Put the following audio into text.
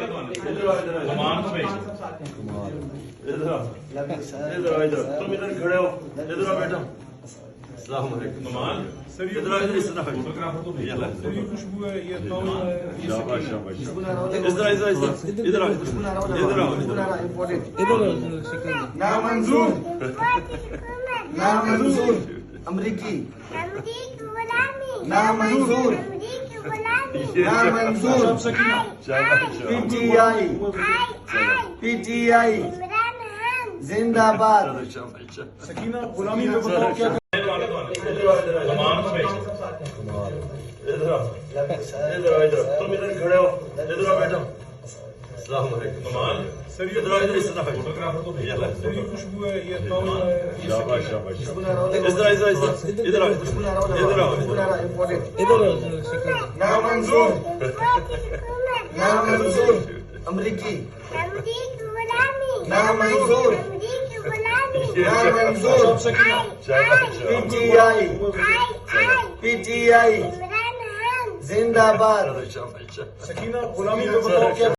کمان کو بھیج ادھر آؤ ادھر تم ادھر کھڑے ہو ادھر آؤ بیٹا السلام علیکم کمان ادھر آؤ اس طرف فوٹوگرافر تو بھیج یہ خوشبو ہے یہ شاباش شاباش ادھر ادھر ادھر آؤ ادھر آؤ ادھر نام منظور نام منظور امریکی نام منظور نام منظور P T I P T I زندہ باد سکینہ غلامی میں بتاؤ کیا کمان کو بھیج ادھر آؤ ادھر تم ادھر کھڑے ہو ادھر آؤ بیٹا السلام علیکم کمان ادھر آؤ اس طرف فوٹوگرافر تو بھیج یہ خوشبو ہے یہ شاباش شاباش ادھر ادھر ادھر آؤ ادھر نام منظور نام منظور امریکی نام منظور نام منظور پی ٹی آئی زندہ باد سکینہ غلامی میں بتاؤ کیا